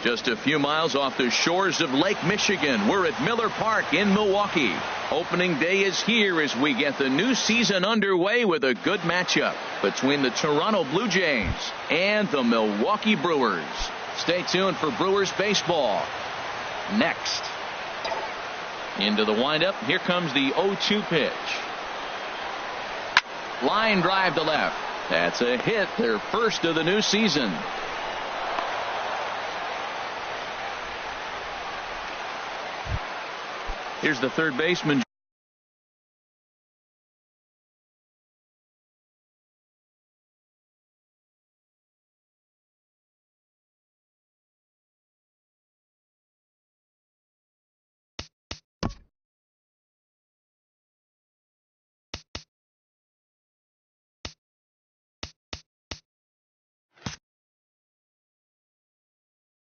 Just a few miles off the shores of Lake Michigan, we're at Miller Park in Milwaukee. Opening day is here as we get the new season underway with a good matchup between the Toronto Blue Jays and the Milwaukee Brewers. Stay tuned for Brewers baseball next. Into the windup. Here comes the 0-2 pitch. Line drive to left. That's a hit, their first of the new season. Here's the third baseman.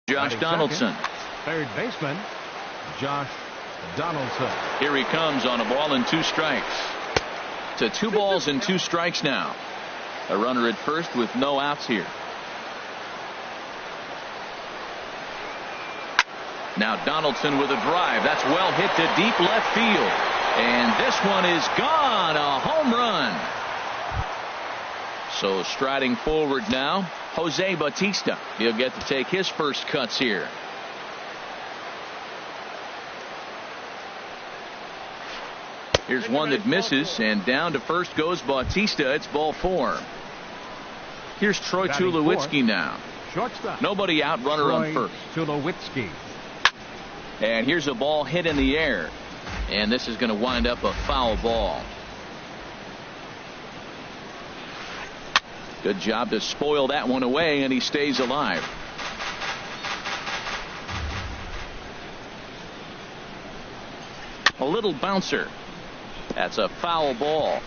Josh Donaldson. Third baseman, Josh Donaldson. Here he comes on a ball and 2 strikes. To 2 balls and 2 strikes now. A runner at first with no outs here. Now Donaldson with a drive. That's well hit to deep left field. And this one is gone. A home run. So striding forward now, Jose Bautista. He'll get to take his first cuts here. Here's one that misses, and down to first goes Bautista. It's ball 4. Here's Troy Tulowitzki now. Shortstop. Nobody out, runner on first. Tulowitzki. And here's a ball hit in the air. And this is going to wind up a foul ball. Good job to spoil that one away, and he stays alive. A little bouncer. That's a foul ball.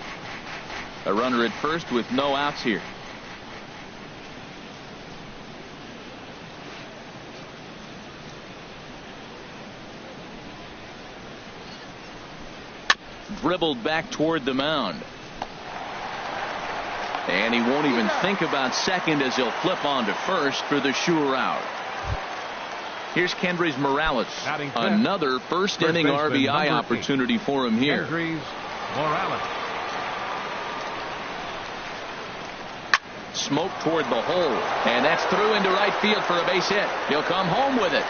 A runner at first with no outs here. Dribbled back toward the mound. And he won't even think about second as he'll flip on to first for the sure out. Here's Kendrys Morales. Another first inning RBI opportunity for him here. Kendrys Morales. Smoke toward the hole. And that's through into right field for a base hit. He'll come home with it.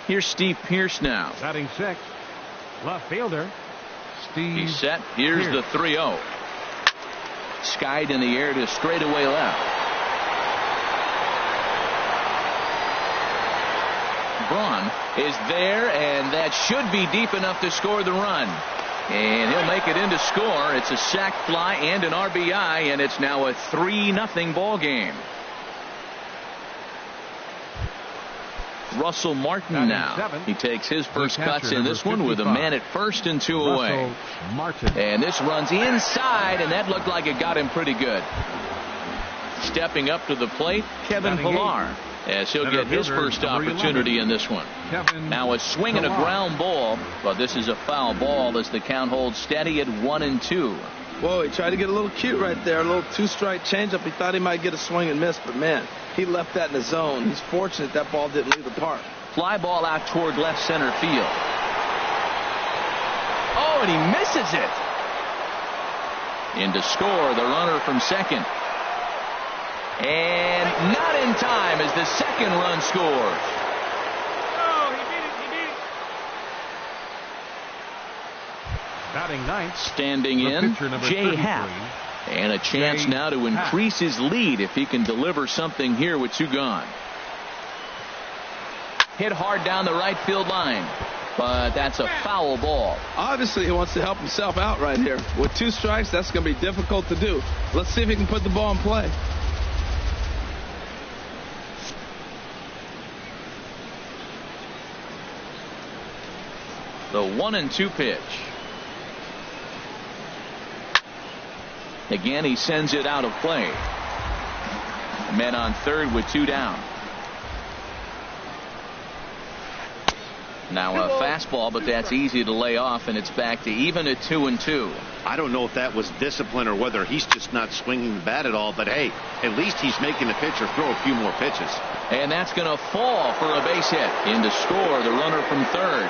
Here's Steve Pearce now. Batting 6. Left fielder. Steve He's set. Here's Pearce. The 3-0. Skied in the air to straightaway left. Braun is there, and that should be deep enough to score the run. And he'll make it in to score. It's a sac fly and an RBI, and it's now a 3-0 ball game. Russell Martin now. 7. He takes his first cuts in this one with a man at first and 2 away. Martin. And this runs inside, and that looked like it got him pretty good. Stepping up to the plate, Kevin Pillar, as he'll get his first opportunity in this one. Now a swing and a ground ball, but this is a foul ball as the count holds steady at 1-2. Whoa, he tried to get a little cute right there. A little 2-strike changeup. He thought he might get a swing and miss, but man, he left that in the zone. He's fortunate that ball didn't leave the park. Fly ball out toward left center field. Oh, and he misses it. In to score, the runner from second. And not in time as the second run scores. Batting 9th. Standing in, Jay Happ. And a chance now to increase his lead if he can deliver something here with 2 gone. Hit hard down the right field line. But that's a foul ball. Obviously, he wants to help himself out right here. With 2 strikes, that's going to be difficult to do. Let's see if he can put the ball in play. The 1-2 pitch. Again, he sends it out of play. Men on third with 2 down. Now a fastball, but that's easy to lay off, and it's back to even at 2-2. I don't know if that was discipline or whether he's just not swinging the bat at all, but hey, at least he's making the pitcher throw a few more pitches. And that's going to fall for a base hit. In to score, the runner from third.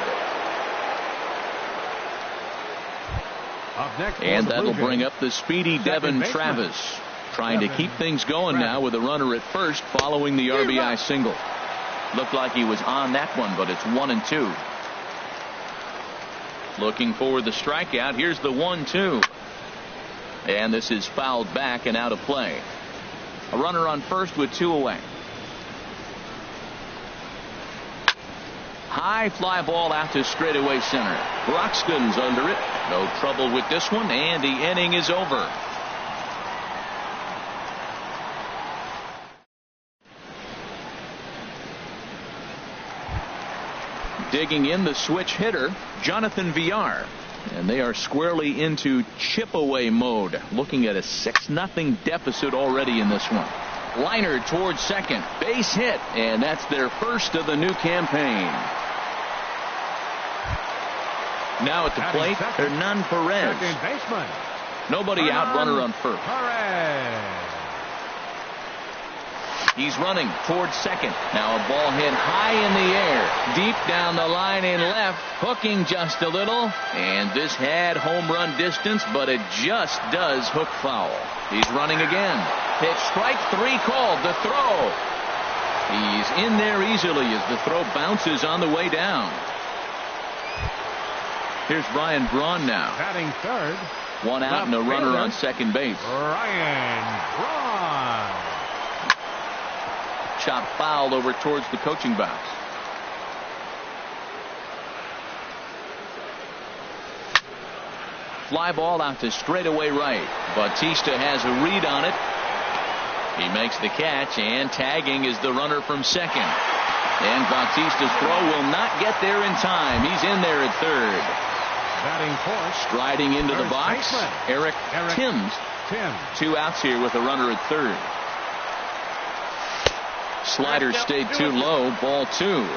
Up next, and that'll bring up the speedy Devin Travis, trying to keep things going now with a runner at first following the RBI single. Looked like he was on that one, but it's 1-2. Looking for the strikeout. Here's the 1-2. And this is fouled back and out of play. A runner on first with 2 away. High fly ball out to straightaway center. Broxton's under it. No trouble with this one, and the inning is over. Digging in the switch hitter, Jonathan Villar. And they are squarely into chip away mode. Looking at a 6-0 deficit already in this one. Liner towards second. Base hit. And that's their first of the new campaign. Now at the plate, Hernan Perez. Second baseman. Nobody out, runner on first. Perez. He's running towards second. Now a ball hit high in the air. Deep down the line in left. Hooking just a little. And this had home run distance, but it just does hook foul. He's running again. Pitch strike 3 called. The throw. He's in there easily as the throw bounces on the way down. Here's Ryan Braun now. Batting third. 1 out and a runner on second base. Ryan Braun. Chop foul over towards the coaching box. Fly ball out to straightaway right. Bautista has a read on it. He makes the catch, and tagging is the runner from second. And Bautista's throw will not get there in time. He's in there at third. Batting fourth. Striding into the box, Eric Timms. 2 outs here with a runner at third. Slider stayed too low. Ball 2.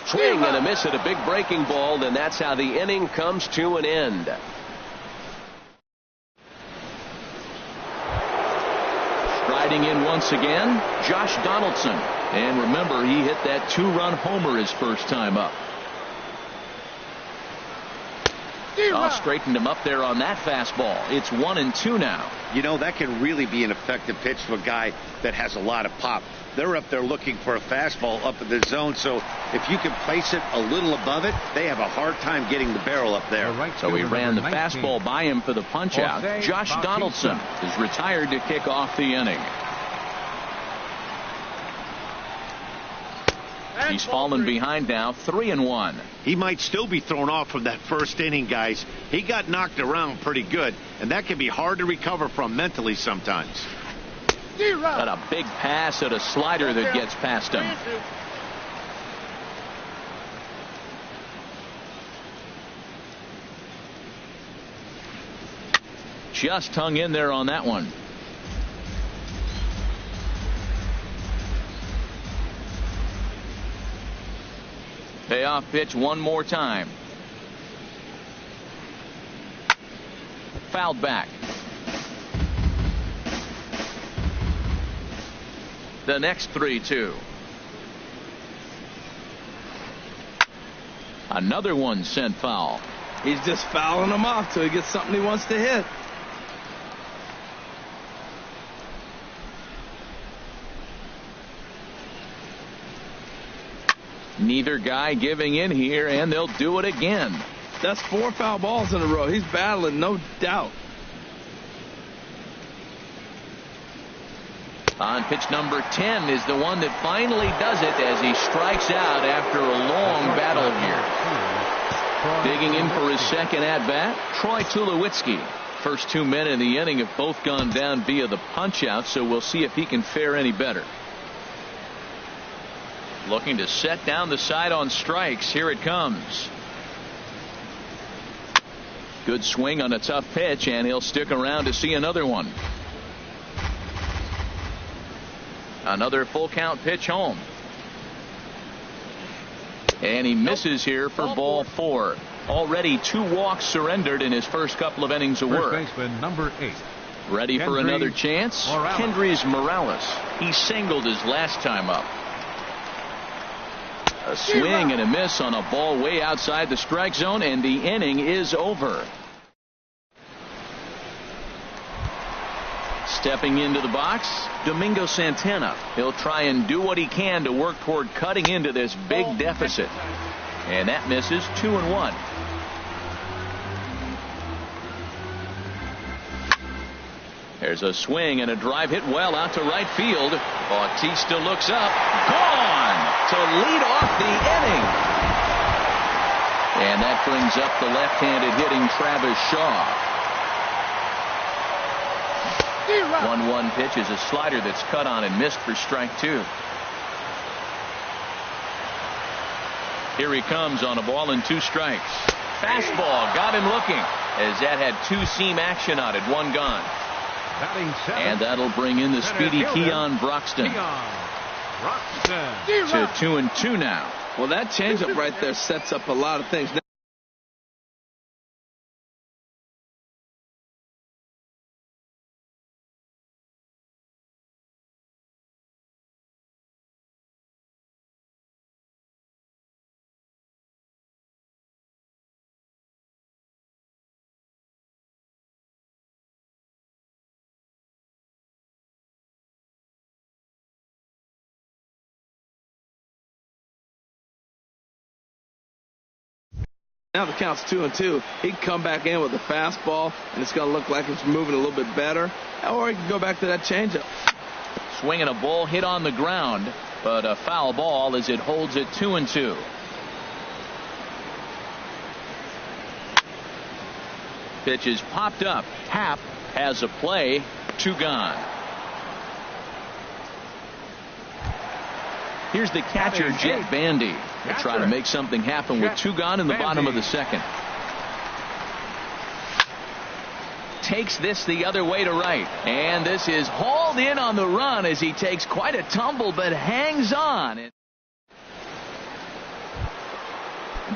Swing and a miss at a big breaking ball, and that's how the inning comes to an end. Striding in once again, Josh Donaldson. And remember, he hit that 2-run homer his first time up. Straightened him up there on that fastball. It's 1-2 now. You know, that can really be an effective pitch to a guy that has a lot of pop. They're up there looking for a fastball up in the zone, so if you can place it a little above it, they have a hard time getting the barrel up there. So he ran the fastball by him for the punch out. Josh Donaldson is retired to kick off the inning. He's fallen behind now, 3-1. He might still be thrown off from that first inning, guys. He got knocked around pretty good, and that can be hard to recover from mentally sometimes. Got a big pass at a slider that gets past him. Just hung in there on that one. Payoff pitch one more time. Fouled back. The next 3-2. Another one sent foul. He's just fouling them off till he gets something he wants to hit. Neither guy giving in here, and they'll do it again. That's 4 foul balls in a row. He's battling, no doubt. On pitch number 10 is the one that finally does it as he strikes out after a long battle here. Digging in for his second at-bat, Troy Tulowitzki. First 2 men in the inning have both gone down via the punch-out, so we'll see if he can fare any better. Looking to set down the side on strikes. Here it comes. Good swing on a tough pitch, and he'll stick around to see another one. Another full count pitch home. And he misses here for ball 4. Already 2 walks surrendered in his first couple of innings of work. First baseman number 8. Ready for another chance? Kendrys Morales. He singled his last time up. A swing and a miss on a ball way outside the strike zone, and the inning is over. Stepping into the box, Domingo Santana. He'll try and do what he can to work toward cutting into this big deficit. And that misses. 2-1. There's a swing and a drive hit well out to right field. Bautista looks up. Gone to lead off the inning. And that brings up the left-handed hitting Travis Shaw. 1-1 pitch is a slider that's cut on and missed for strike 2. Here he comes on a ball and 2 strikes. Fastball got him looking as that had 2-seam action on it. 1 gone. And that'll bring in the speedy Keon Broxton. To 2-2 now. Well, that changeup right there sets up a lot of things. Now the count's 2-2. He can come back in with a fastball, and it's going to look like it's moving a little bit better. Or he can go back to that changeup. Swinging a ball hit on the ground, but a foul ball as it holds it 2-2. Pitch is popped up. Happ has a play. 2 gone. Here's the catcher, Jet Bandy. They'll try to make something happen with 2 gone in the bottom of the second. Takes this the other way to right. And this is hauled in on the run as he takes quite a tumble but hangs on.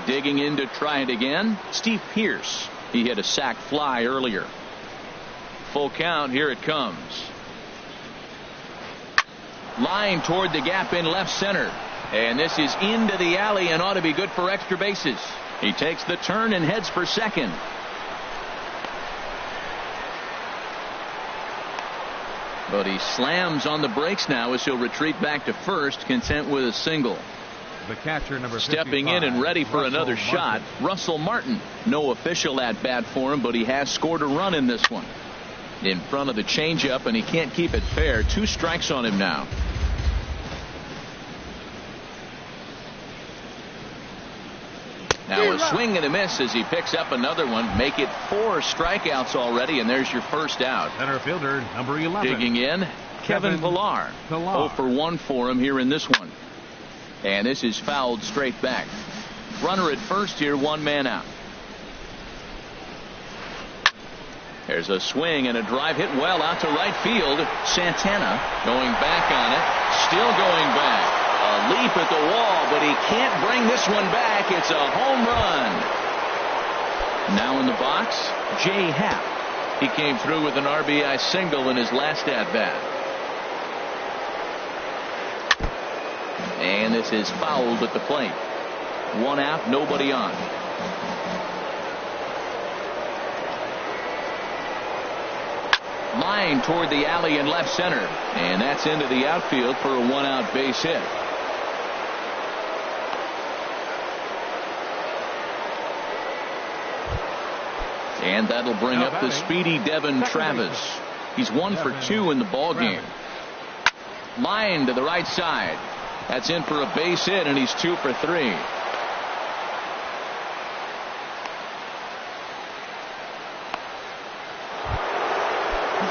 Digging in to try it again, Steve Pearce. He hit a sac fly earlier. Full count, here it comes. Line toward the gap in left center. And this is into the alley and ought to be good for extra bases. He takes the turn and heads for second. But he slams on the brakes now as he'll retreat back to first, content with a single. The catcher, number 55, stepping in and ready for another shot, Russell Martin. No official at bat for him, but he has scored a run in this one. In front of the changeup, and he can't keep it fair. 2 strikes on him now. Now a swing and a miss as he picks up another one. Make it 4 strikeouts already, and there's your first out. Center fielder, number 11. Digging in, Kevin Pillar. 0 for 1 for him here in this one. And this is fouled straight back. Runner at first here, 1 man out. There's a swing and a drive hit well out to right field. Santana going back on it. Still going back. A leap at the wall, but he can't bring this one back. It's a home run. Now in the box, Jay Happ. He came through with an RBI single in his last at-bat. And this is fouled at the plate. 1 out, nobody on. Line toward the alley in left center. And that's into the outfield for a 1-out base hit. And that'll bring up the speedy Devin Travis. He's 1 for 2 in the ball game. Line to the right side. That's in for a base hit, and he's 2 for 3.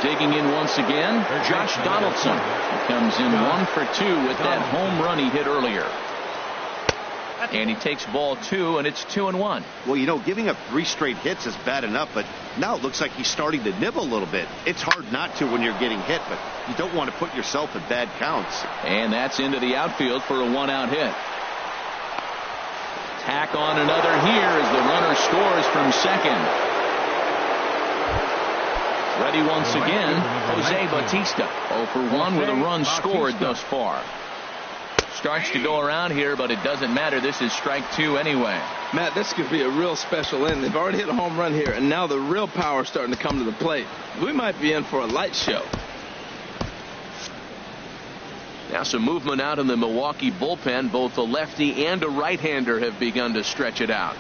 Digging in once again, Josh Donaldson. He comes in 1 for 2 with that home run he hit earlier. And he takes ball 2, and it's 2-1. Well, you know, giving up 3 straight hits is bad enough, but now it looks like he's starting to nibble a little bit. It's hard not to when you're getting hit, but you don't want to put yourself in bad counts. And that's into the outfield for a 1-out hit. Tack on another here as the runner scores from second. Ready once again, Jose Bautista. 0 for 1 with a run scored thus far. Starts to go around here, but it doesn't matter. This is strike 2 anyway. Matt, this could be a real special inning. They've already hit a home run here, and now the real power is starting to come to the plate. We might be in for a light show. Now some movement out in the Milwaukee bullpen. Both a lefty and a right-hander have begun to stretch it out.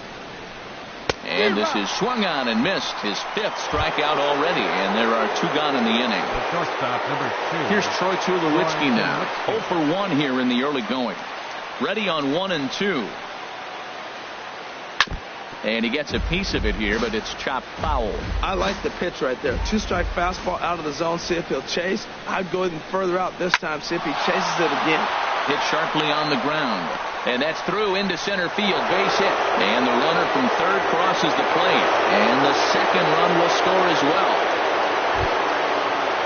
And this is swung on and missed. His 5th strikeout already, and there are 2 gone in the inning. The shortstop, number 2. Here's Troy Tulowitzki now. 0 for 1 here in the early going. Ready on 1 and 2. And he gets a piece of it here, but it's chopped foul. I like the pitch right there. 2-strike fastball out of the zone. See if he'll chase. I'd go even further out this time. See if he chases it again. Hit sharply on the ground. And that's through into center field. Base hit. And the runner from third crosses the plate. And the second run will score as well.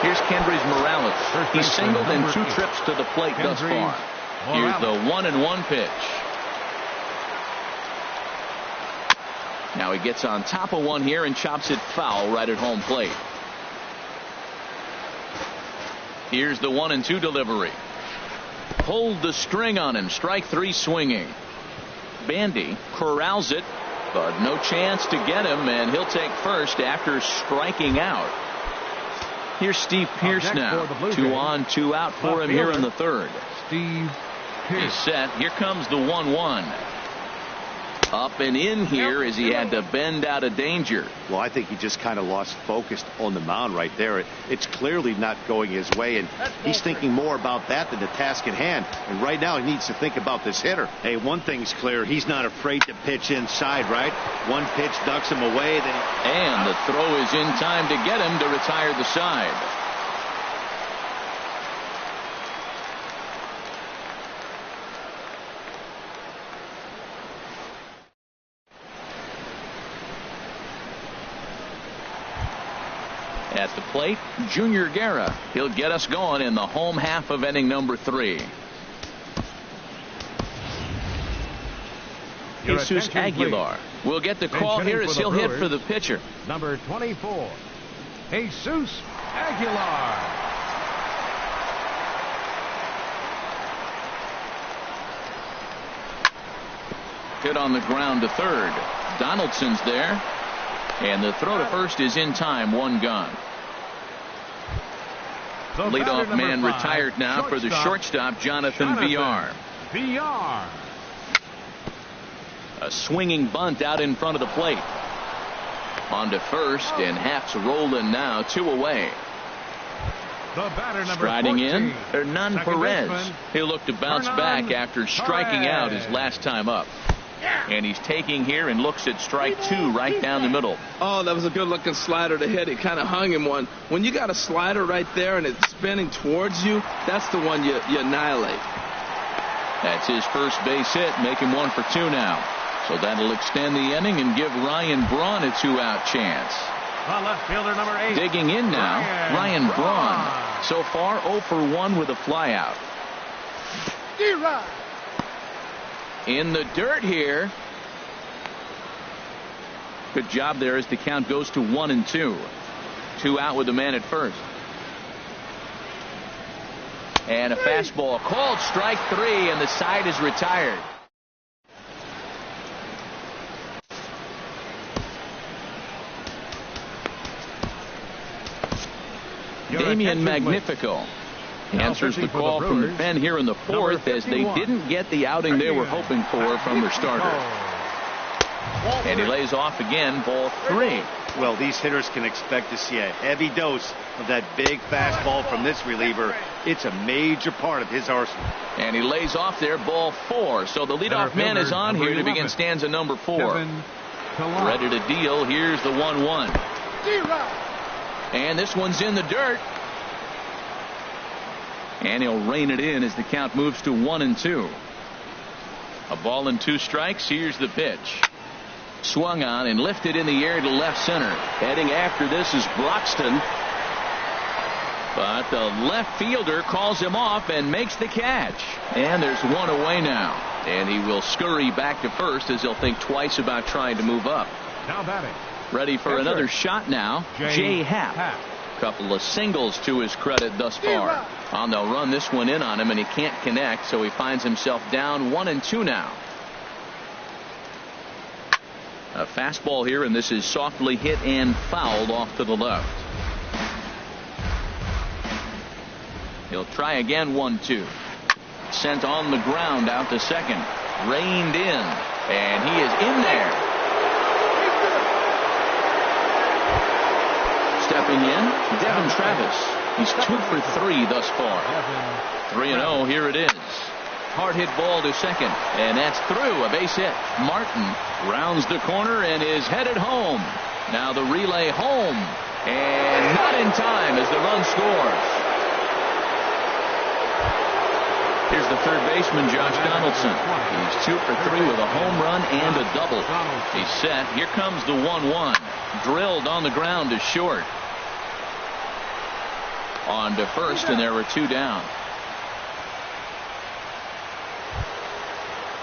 Here's Kendrys Morales. He's singled in 2 trips to the plate thus far. Here's the 1-1 pitch. Now he gets on top of one here and chops it foul right at home plate. Here's the 1-2 delivery. Pulled the string on him. Strike 3 swinging. Bandy corrals it, but no chance to get him, and he'll take first after striking out. Here's Steve Pearce now. 2 on, 2 out for him here in the 3rd. Steve Pearce. He's set. Here comes the 1-1. Up and in here as he had to bend out of danger. Well, I think he just kind of lost focus on the mound right there. It's clearly not going his way, and he's thinking more about that than the task at hand. And right now he needs to think about this hitter. Hey, one thing's clear. He's not afraid to pitch inside, right? One pitch ducks him away. And the throw is in time to get him to retire the side. At the plate, Junior Guerra. He'll get us going in the home half of inning number 3. Jesus Aguilar will get the call here as he'll hit for the pitcher. Number 24, Jesus Aguilar. Hit on the ground to third. Donaldson's there. And the throw to first is in time. 1 gone. Leadoff man retired now for the shortstop, Jonathan Villar. Villar. A swinging bunt out in front of the plate. On to first, and Haft's rolling now. 2 away. The batter, number Striding 14, in, Hernan Perez. baseman, He'll look to bounce back after striking out his last time up. And he's taking here and looks at strike 2 right down the middle. Oh, that was a good-looking slider to hit. He kind of hung him one. When you got a slider right there and it's spinning towards you, that's the one you annihilate. That's his first base hit, make him 1 for 2 now. So that'll extend the inning and give Ryan Braun a 2-out chance. The left fielder, number 8. Digging in now, Ryan Braun. So far 0 for 1 with a flyout. In the dirt here. Good job there as the count goes to 1-2. 2 out with the man at first. And a fastball called strike 3, and the side is retired. Damian Magnifico answers the call from the pen here in the 4th as they didn't get the outing they were hoping for from their starter. And he lays off again, ball 3. Well, these hitters can expect to see a heavy dose of that big fastball from this reliever. It's a major part of his arsenal. And he lays off there, ball 4. So the leadoff man is on here to begin stanza number 4. Ready to deal. Here's the 1-1. And this one's in the dirt. And he'll rein it in as the count moves to 1-2. A ball and 2 strikes. Here's the pitch. Swung on and lifted in the air to left center. Heading after this is Broxton. But the left fielder calls him off and makes the catch. And there's one away now. And he will scurry back to first as he'll think twice about trying to move up. Now batting. Ready for another shot now. Jay Happ. Couple of singles to his credit thus far. Well, they'll run this one in on him and he can't connect, so he finds himself down 1-2 now. A fastball here, and this is softly hit and fouled off to the left. He'll try again. 1-2. Sent on the ground out to second. Reined in, and he is in there. Stepping in, Devin Travis. He's 2 for 3 thus far. 3-0. Here it is. Hard hit ball to second, and that's through. A base hit. Martin rounds the corner and is headed home. Now the relay home, and not in time as the run scores. Here's the third baseman, Josh Donaldson. He's 2 for 3 with a home run and a double. He's set. Here comes the 1-1. Drilled on the ground to short. On to first, and there were 2 down.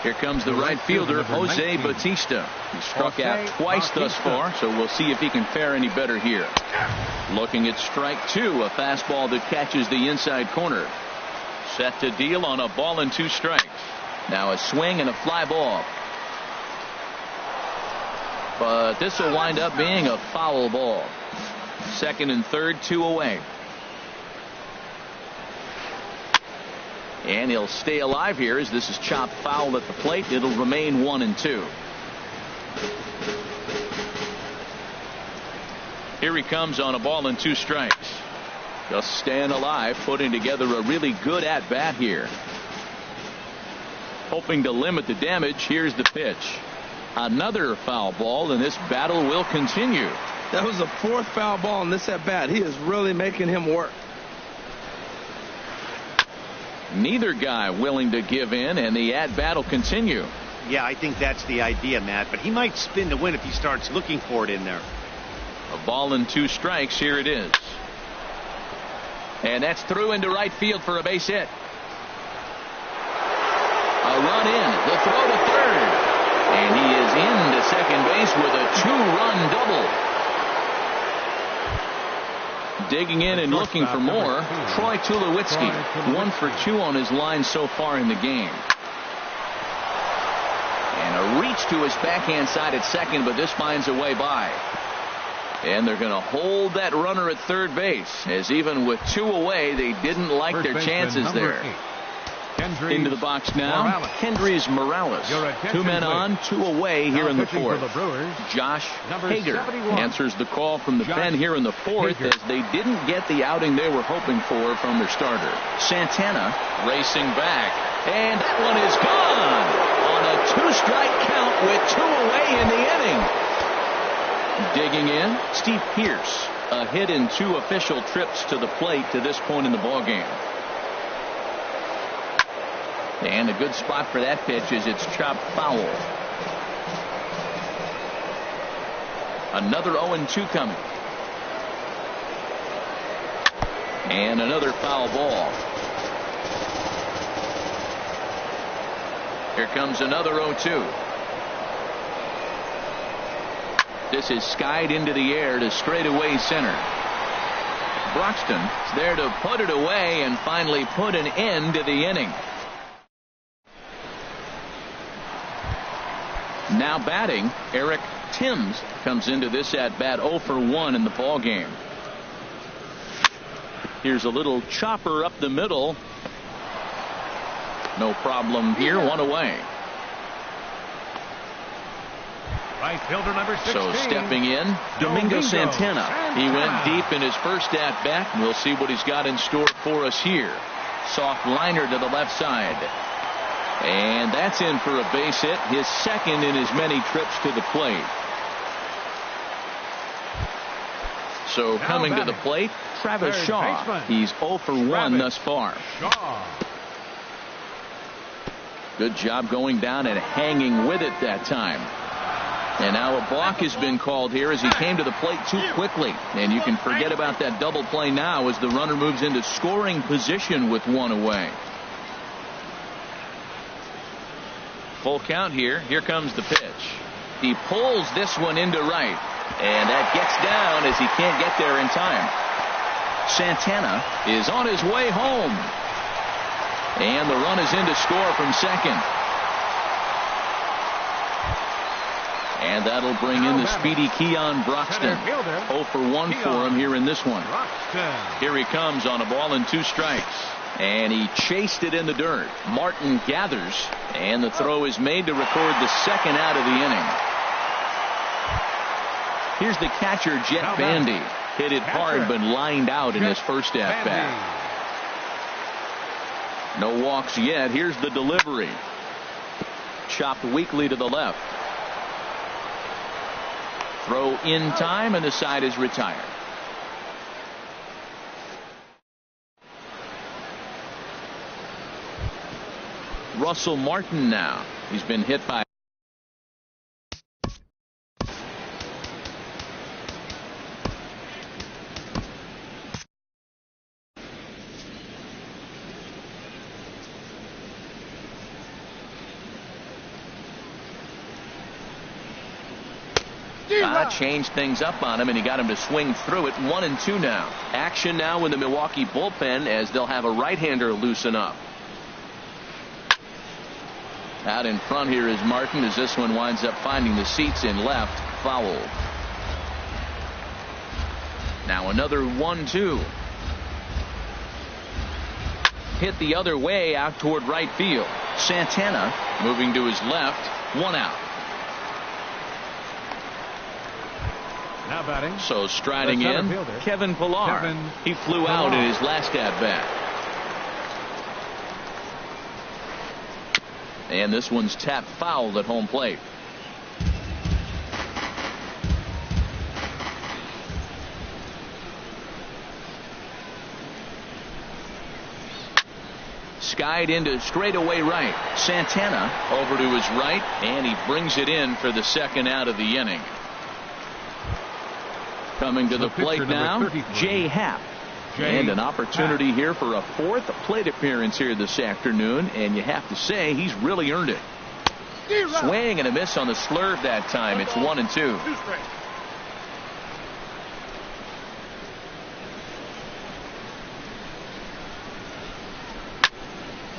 Here comes the right fielder, Jose Bautista. He struck out twice thus far, so we'll see if he can fare any better here. Looking at strike 2, a fastball that catches the inside corner. Set to deal on a ball and 2 strikes. Now a swing and a fly ball. But this will wind up being a foul ball. Second and third, 2 away. And he'll stay alive here as this is chopped foul at the plate. It'll remain 1-2. Here he comes on a ball and 2 strikes. Just staying alive, putting together a really good at-bat here. Hoping to limit the damage. Here's the pitch. Another foul ball, and this battle will continue. That was the 4th foul ball in this at-bat. He is really making him work. Neither guy willing to give in, and the at-bat will continue. Yeah, I think that's the idea, Matt. But he might spin to win if he starts looking for it in there. A ball and 2 strikes. Here it is. And that's through into right field for a base hit. A run in. The throw to third. And he is into second base with a 2-run double. Digging in and looking for more, Troy Tulowitzki. 1 for 2 on his line so far in the game. And a reach to his backhand side at second, but this finds a way by. And they're going to hold that runner at third base, as even with 2 away, they didn't like their chances there. Into the box now, Kendrys Morales. 2 men on, 2 away here in the 4th. Josh Hager answers the call from the pen here in the 4th, as they didn't get the outing they were hoping for from their starter. Santana racing back, and that one is gone on a 2-strike count with 2 away in the inning. Digging in, Steve Pearce. A hit in 2 official trips to the plate to this point in the ballgame. And a good spot for that pitch is it's chopped foul. Another 0-2 coming. And another foul ball. Here comes another 0-2. This is skied into the air to straightaway center. Broxton is there to put it away and finally put an end to the inning. Now batting, Eric Timms comes into this at-bat 0 for 1 in the ball game. Here's a little chopper up the middle. No problem here. 1 away. Right fielder number 16. So stepping in, Domingo Santana. He went deep in his first at-bat, and we'll see what he's got in store for us here. Soft liner to the left side. And that's in for a base hit, his second in as many trips to the plate. So coming to the plate, Travis Shaw. He's 0 for 1 thus far. Good job going down and hanging with it that time. And now a balk has been called here as he came to the plate too quickly. And you can forget about that double play now as the runner moves into scoring position with one away. Full count here. Here comes the pitch. He pulls this one into right. And that gets down as he can't get there in time. Santana is on his way home. And the run is in to score from second. And that'll bring in the speedy Keon Broxton. 0 for 1 for him here in this one. Here he comes on a ball and 2 strikes. And he chased it in the dirt. Martin gathers. And the throw is made to record the second out of the inning. Here's the catcher, Jet Bandy. Hit it hard but lined out in his first at-bat. No walks yet. Here's the delivery. Chopped weakly to the left. Throw in time, and the side is retired. Russell Martin now. He's been hit by changed things up on him, and he got him to swing through it. 1-2 now. Action now in the Milwaukee bullpen as they'll have a right-hander loosen up. Out in front here is Martin as this one winds up finding the seats in left. Foul. Now another 1-2. Hit the other way out toward right field. Santana moving to his left. 1 out. Now batting. So striding in, Kevin Pillar. He flew out in his last at-bat. And this one's tapped foul at home plate. Skied into straightaway right. Santana over to his right, and he brings it in for the second out of the inning. Coming to the plate now, Jay Happ. And an opportunity here for a 4th plate appearance here this afternoon, and you have to say he's really earned it. Swing and a miss on the slurve that time. It's 1-2.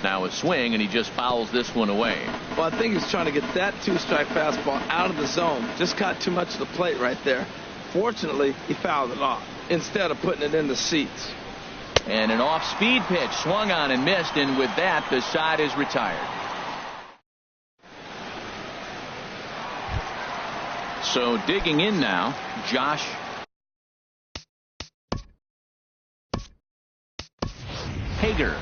Now a swing, and he just fouls this one away. Well, I think he's trying to get that 2-strike fastball out of the zone. Just caught too much of the plate right there. Fortunately, he fouled it off instead of putting it in the seats. And an off-speed pitch swung on and missed, and with that, the side is retired. So digging in now, Josh Hager.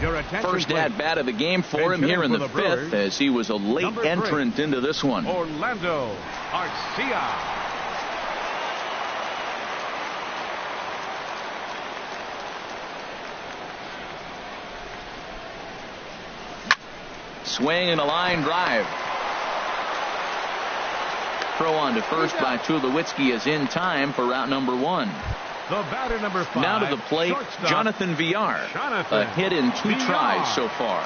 First at-bat of the game for him here in the 5th, as he was a late entrant into this one. Orlando Arcia. Swing and a line drive. Throw on to first by Tulowitzki is in time for route number 1. The batter number 5. Now to the plate, Jonathan Villar. A hit in 2 tries so far.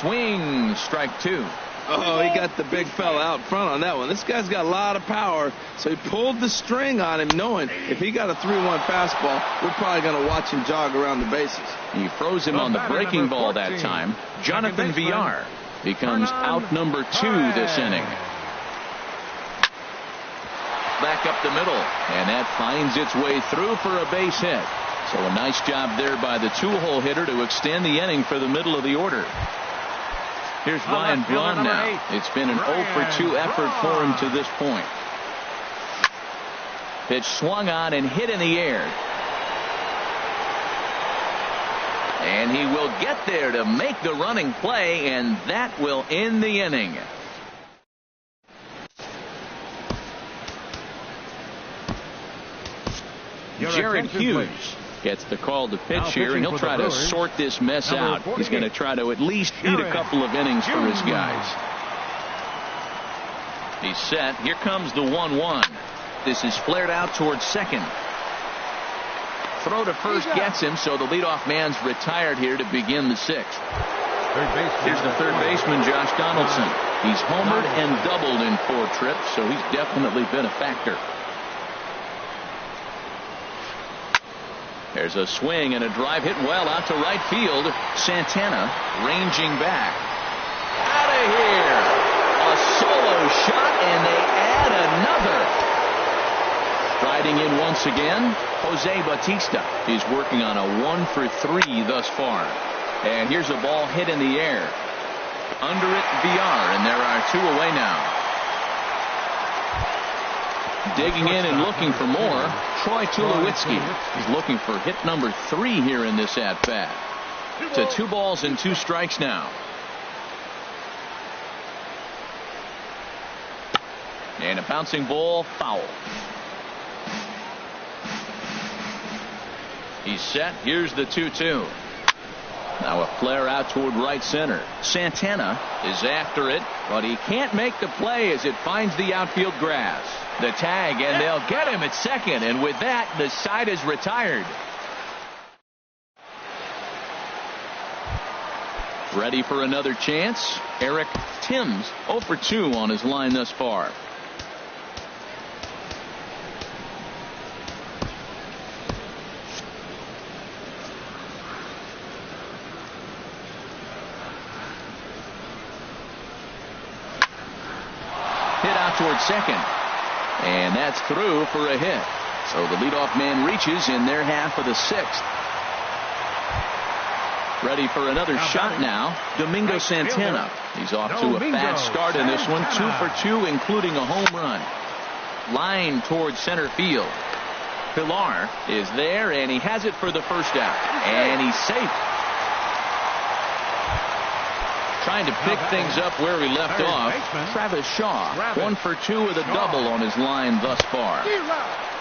Swing, strike 2. Oh, he got the big fella out front on that one. This guy's got a lot of power, so he pulled the string on him, knowing if he got a 3-1 fastball, we're probably going to watch him jog around the bases. He froze him on the breaking ball that time. Jonathan Villar becomes out number 2 this inning. Back up the middle, and that finds its way through for a base hit. So a nice job there by the 2-hole hitter to extend the inning for the middle of the order. Here's Ryan Braun now. It's been an 0 for 2 effort for him to this point. Pitch swung on and hit in the air. And he will get there to make the running play, and that will end the inning. Jared Hughes Gets the call to pitch here, and he'll try to sort this mess out. He's going to try to at least eat a couple of innings for his guys. He's set. Here comes the 1-1. This is flared out towards second. Throw to first gets him, so the leadoff man's retired here to begin the sixth. Here's the third baseman, Josh Donaldson. He's homered and doubled in 4 trips, so he's definitely been a factor. There's a swing and a drive hit well out to right field. Santana ranging back. Out of here. A solo shot, and they add another. Riding in once again, Jose Bautista. He's working on a 1-for-3 thus far. And here's a ball hit in the air. Under it, VR, and there are 2 away now. Digging in and looking for more, Troy Tulowitzki. He's looking for hit number 3 here in this at-bat. To 2 balls and 2 strikes now. And a bouncing ball, foul. He's set. Here's the 2-2. Now a flare out toward right center. Santana is after it, but he can't make the play as it finds the outfield grass. The tag, and they'll get him at second, and with that, the side is retired. Ready for another chance? Eric Timms, 0 for 2 on his line thus far. Hit out toward second. And that's through for a hit. So the leadoff man reaches in their half of the 6th. Ready for another shot now. Domingo Santana. He's off to a fast start in this one. 2 for 2, including a home run. Line towards center field. Pilar is there, and he has it for the first out. And he's safe. Trying to pick things up where he left off. Travis Shaw, 1 for 2 with a double on his line thus far.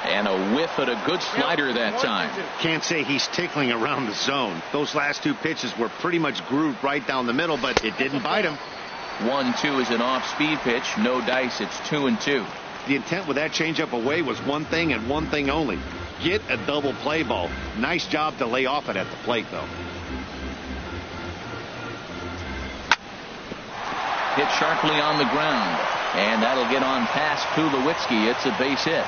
And a whiff at a good slider that time. Can't say he's tickling around the zone. Those last 2 pitches were pretty much grooved right down the middle, but it didn't bite him. 1-2 is an off-speed pitch. No dice. It's 2-2. The intent with that changeup away was one thing and one thing only. Get a double play ball. Nice job to lay off it at the plate, though. Hit sharply on the ground, and that'll get on past Tulowitzki. It's a base hit.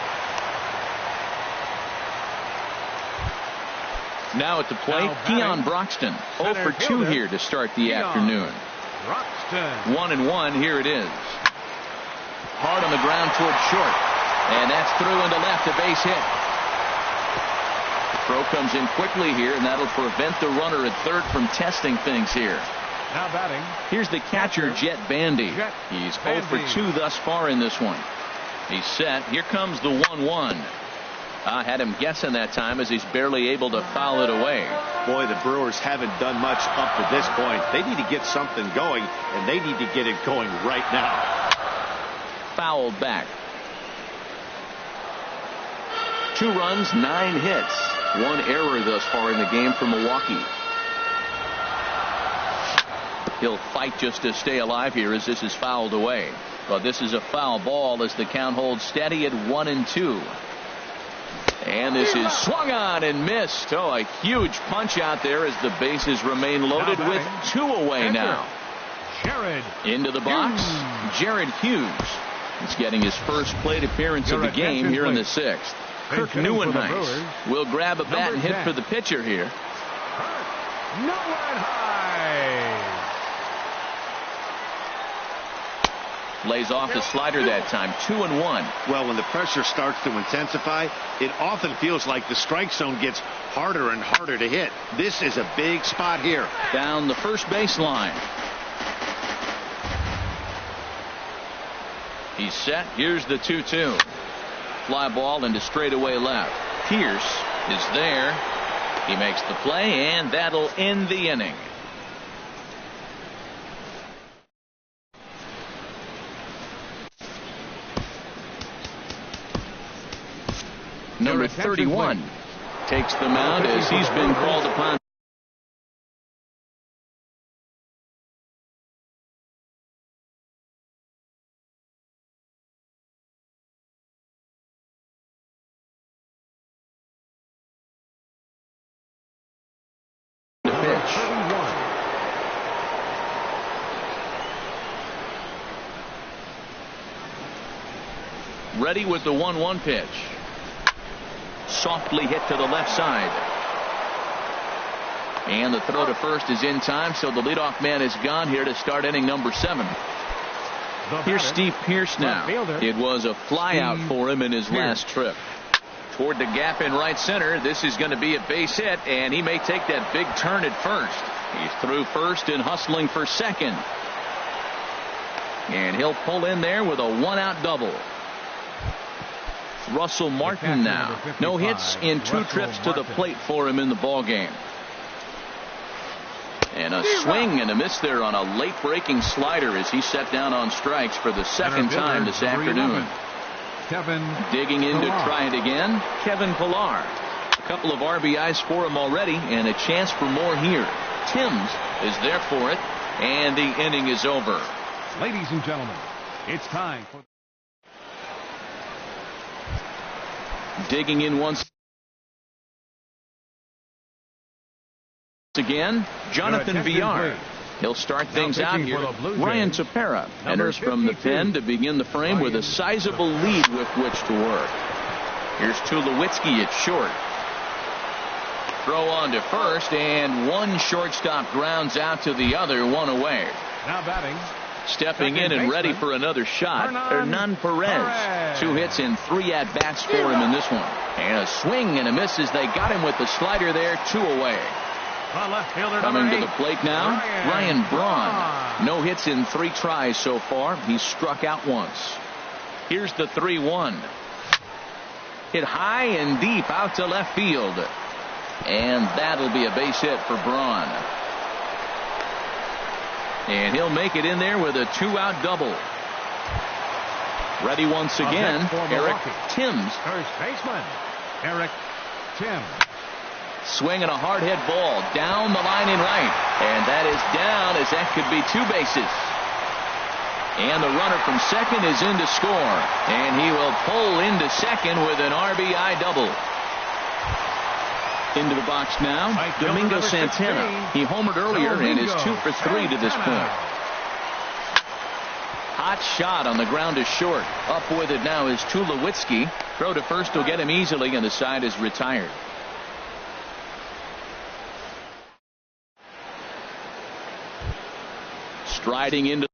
Now at the plate, Keon Broxton, 0 for 2 here to start the afternoon. 1-1, here it is. Hard on the ground toward short, and that's through into left, a base hit. Throw comes in quickly here, and that'll prevent the runner at third from testing things here. Now batting. Here's the catcher, Jet Bandy. He's 0 for 2 thus far in this one. He's set. Here comes the 1-1. I had him guessing that time as he's barely able to foul it away. Boy, the Brewers haven't done much up to this point. They need to get something going, and they need to get it going right now. Fouled back. 2 runs, 9 hits. 1 error thus far in the game for Milwaukee. He'll fight just to stay alive here as this is fouled away. But this is a foul ball as the count holds steady at 1-2. And this is swung on and missed. Oh, a huge punch out there as the bases remain loaded with 2 away now. Into the box, Jared Hughes. He's getting his first plate appearance of the game here in the 6th. Kirk Neuenhuis will grab a bat and hit for the pitcher here. Lays off the slider that time. 2-1. Well, when the pressure starts to intensify, it often feels like the strike zone gets harder and harder to hit. This is a big spot here. Down the first baseline. He's set. Here's the 2-2. Fly ball into straightaway left. Pierce is there. He makes the play, and that'll end the inning. Number 31, takes the mound as he's been called upon. Ready with the 1-1 pitch. Softly hit to the left side. And the throw to first is in time, so the leadoff man is gone here to start inning number 7. Here's Steve Pearce now. It was a fly out for him in his last trip. Toward the gap in right center. This is going to be a base hit, and he may take that big turn at first. He's through first and hustling for second. And he'll pull in there with a 1-out double. Russell Martin now. No hits in 2 trips to the plate for him in the ball game. And a swing and a miss there on a late breaking slider as he set down on strikes for the second time this afternoon. Digging in to try it again, Kevin Pillar. A couple of RBIs for him already and a chance for more here. Timms is there for it, and the inning is over. Ladies and gentlemen, it's time for... Digging in once again, Jonathan Villar. He'll start things out here. Ryan Tepera enters from the pen to begin the frame with a sizable lead with which to work. Here's Tulowitzki at short. Throw on to first, and one shortstop grounds out to the other, one away. Now batting. Stepping in and ready for another shot, Hernan Perez. 2 hits and 3 at-bats for him in this one. And a swing and a miss as they got him with the slider there, 2 away. Coming to the plate now, Ryan Braun. No hits in 3 tries so far. He's struck out once. Here's the 3-1. Hit high and deep out to left field. And that'll be a base hit for Braun. And he'll make it in there with a 2-out double. Ready once again, Eric Timms. First baseman, Eric Timms. Swinging a hard hit ball down the line in right. And that is down as that could be 2 bases. And the runner from second is in to score. And he will pull into second with an RBI double. Into the box now, Domingo Santana. He homered earlier and is 2 for 3 to this point. Hot shot on the ground is short. Up with it now is Tulowitzki. Throw to first will get him easily, and the side is retired. Striding into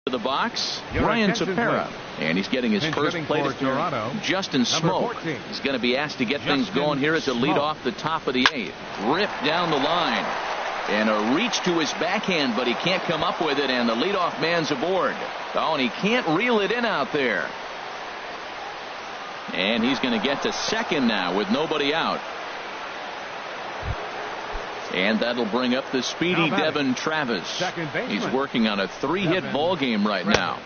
the box, Ryan Tepera, and he's getting his first plate appearance. Justin Smoke is going to be asked to get things going here as a lead off the top of the 8th. Ripped down the line, and a reach to his backhand, but he can't come up with it, and the leadoff man's aboard. Oh, and he can't reel it in out there. And he's going to get to second now with nobody out. And that'll bring up the speedy Devin Travis. He's working on a 3-hit ball game right now.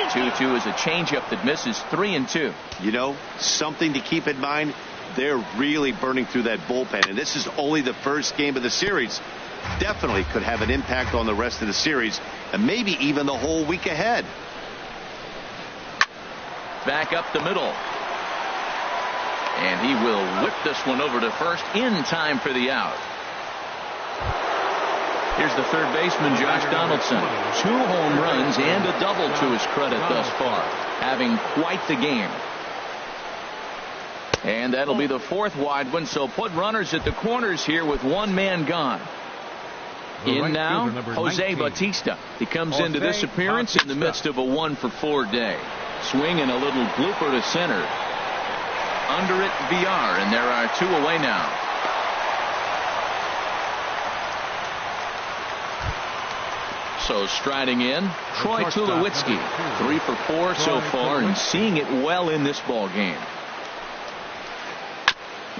2-2 is a changeup that misses 3-2. You know, something to keep in mind. They're really burning through that bullpen, and this is only the first game of the series. Definitely could have an impact on the rest of the series, and maybe even the whole week ahead. Back up the middle. And he will whip this one over to first in time for the out. Here's the third baseman, Josh Donaldson. 2 home runs and a double to his credit thus far. Having quite the game. And that'll be the 4th wide one, so put runners at the corners here with 1 man gone. In now, Jose Bautista. He comes into this appearance in the midst of a 1-for-4 day. Swing and a little blooper to center. Under it, Villar, and there are 2 away now. So striding in, Troy Tulowitzki, 3 for 4 so far, and seeing it well in this ball game.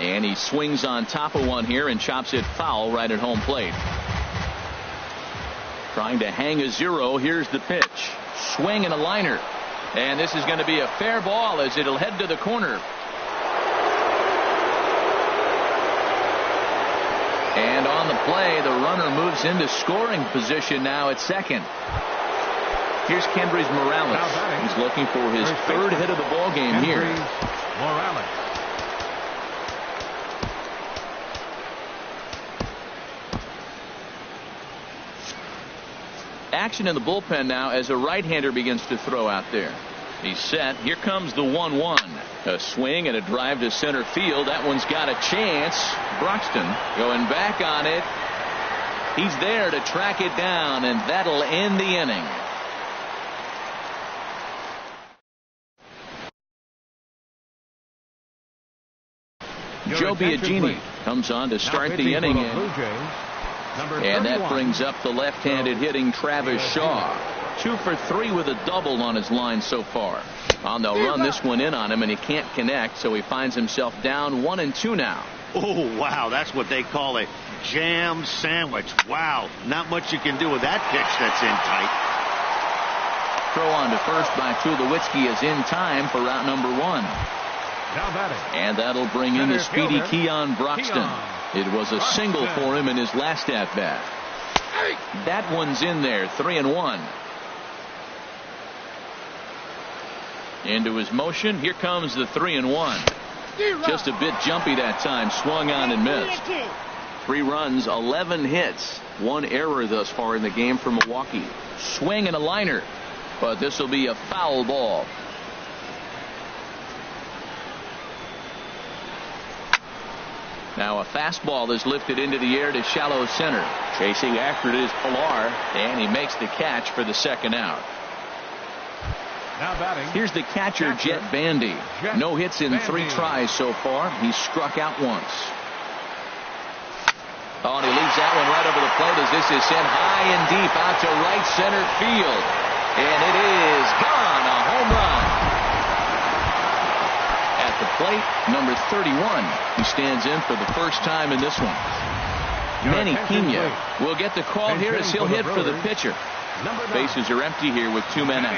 And he swings on top of one here and chops it foul right at home plate. Trying to hang a zero. Here's the pitch. Swing and a liner. And this is going to be a fair ball as it'll head to the corner. And on the play, the runner moves into scoring position now at second. Here's Kendrys Morales. He's looking for his third hit of the ball game here. Morales. Action in the bullpen now as a right-hander begins to throw out there. He's set. Here comes the 1-1. A swing and a drive to center field. That one's got a chance. Broxton going back on it. He's there to track it down, and that'll end the inning. Joe Biagini comes on to start the inning. And that brings up the left-handed hitting Travis Shaw. 2 for 3 with a double on his line so far. They'll run this one in on him, and he can't connect, so he finds himself down 1-2 now. Oh, wow. That's what they call a jam sandwich. Wow. Not much you can do with that pitch that's in tight. Throw on to first by Tulowitzki is in time for route number 1. Now batting. And that'll bring in the speedy Keon Broxton. It was a single for him in his last at-bat. That one's in there, 3-1. Into his motion. Here comes the 3-1. Just a bit jumpy that time. Swung on and missed. 3 runs, 11 hits. 1 error thus far in the game for Milwaukee. Swing and a liner. But this will be a foul ball. Now a fastball is lifted into the air to shallow center. Chasing after it is Pilar, and he makes the catch for the second out. Now batting. Here's the catcher, Jet Bandy. No hits in 3 tries so far. He's struck out once. Oh, and he leaves that one right over the plate as this is sent high and deep out to right center field. And it is gone. A home run. At the plate, number 31. He stands in for the first time in this one. Manny Pena will get the call here as he'll hit for the pitcher. Bases are empty here with 2 men out.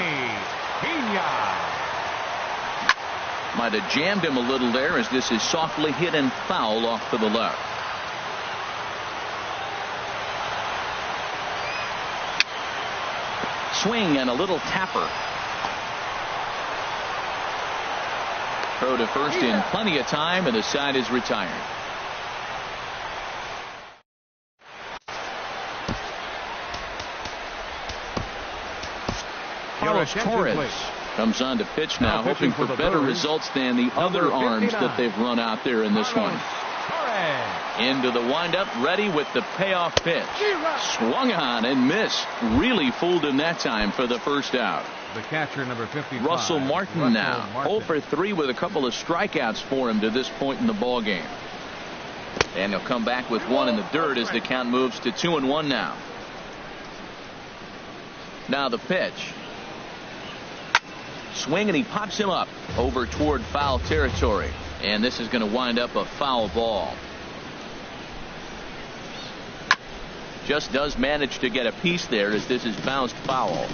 Might have jammed him a little there as this is softly hit and foul off to the left. Swing and a little tapper. Throw to first in plenty of time, and the side is retired. Carlos Torres comes on to pitch now, hoping for better results than the other arms that they've run out there in this one. Into the windup, ready with the payoff pitch. Swung on and missed. Really fooled him that time for the first out. The catcher, number 55. Russell Martin now. 0 for 3 with a couple of strikeouts for him to this point in the ball game. And he'll come back with 1 in the dirt as the count moves to 2-1 now. Now the pitch. Swing, and he pops him up over toward foul territory. And this is going to wind up a foul ball. Just does manage to get a piece there as this is bounced foul.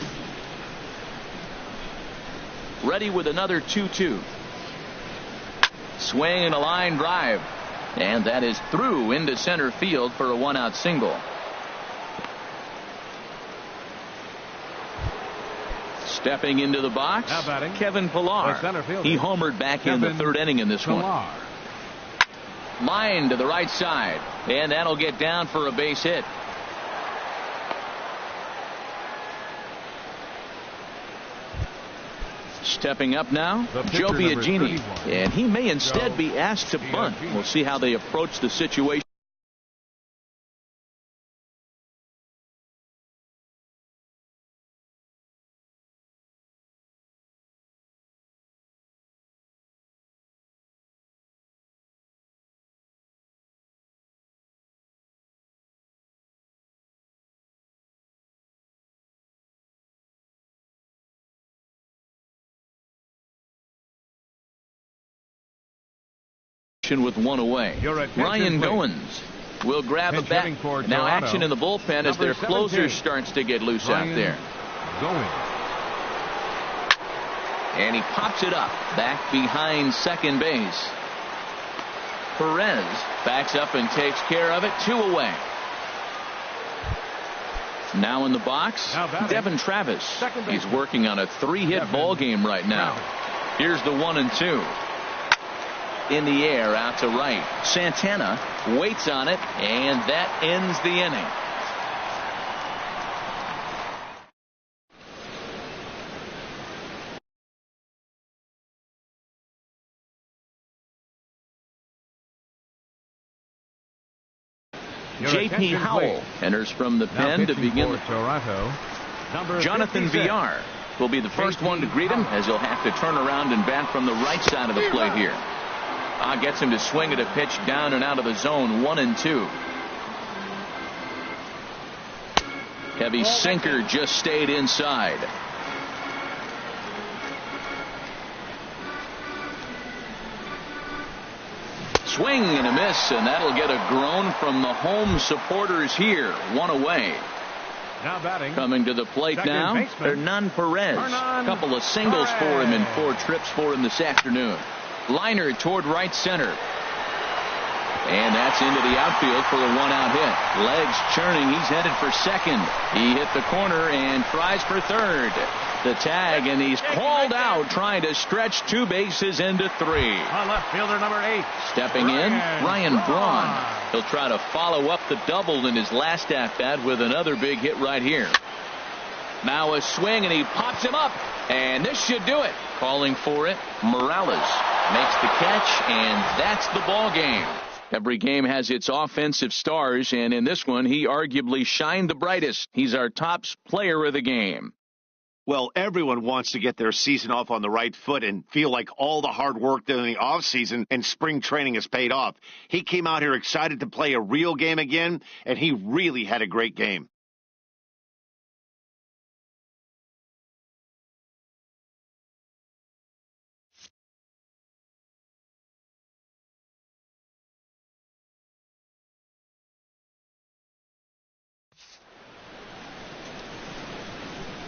Ready with another 2-2. Swing and a line drive. And that is through into center field for a 1-out single. Stepping into the box, Kevin Pilar. He homered back in the 3rd inning in this one. Line to the right side, and that'll get down for a base hit. Stepping up now, Joe Biagini, and he may instead be asked to bunt. We'll see how they approach the situation. with one away. Ryan Goins will grab a bat. Now action in the bullpen as their closer starts to get loose out there. And he pops it up back behind second base. Perez backs up and takes care of it. 2 away. Now in the box, Devin Travis. He's working on a 3-hit ball game right now. Here's the 1-2. In the air out to right. Santana waits on it, and that ends the inning. J.P. Howell enters from the pen to begin. Toronto. Jonathan Villar will be the first one to greet him, as he'll have to turn around and bat from the right side of the plate here. Gets him to swing at a pitch down and out of the zone. 1-2. Heavy sinker just stayed inside. Swing and a miss, and that'll get a groan from the home supporters here. 1 away. Now batting. Coming to the plate now, Hernan Perez. A couple of singles for him and 4 trips for him this afternoon. Liner toward right center. And that's into the outfield for a 1-out hit. Legs churning. He's headed for second. He hit the corner and tries for third. The tag, and he's called out trying to stretch 2 bases into 3. On left fielder number 8. Stepping in, Ryan Braun. He'll try to follow up the double in his last at-bat with another big hit right here. Now a swing, and he pops him up, and this should do it. Calling for it, Morales makes the catch, and that's the ball game. Every game has its offensive stars, and in this one, he arguably shined the brightest. He's our top player of the game. Well, everyone wants to get their season off on the right foot and feel like all the hard work done in the offseason and spring training has paid off. He came out here excited to play a real game again, and he really had a great game.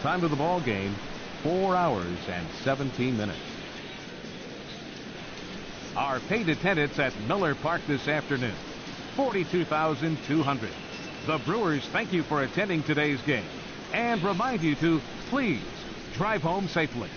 Time of the ball game, 4 hours and 17 minutes. Our paid attendance at Miller Park this afternoon, 42,200. The Brewers thank you for attending today's game and remind you to please drive home safely.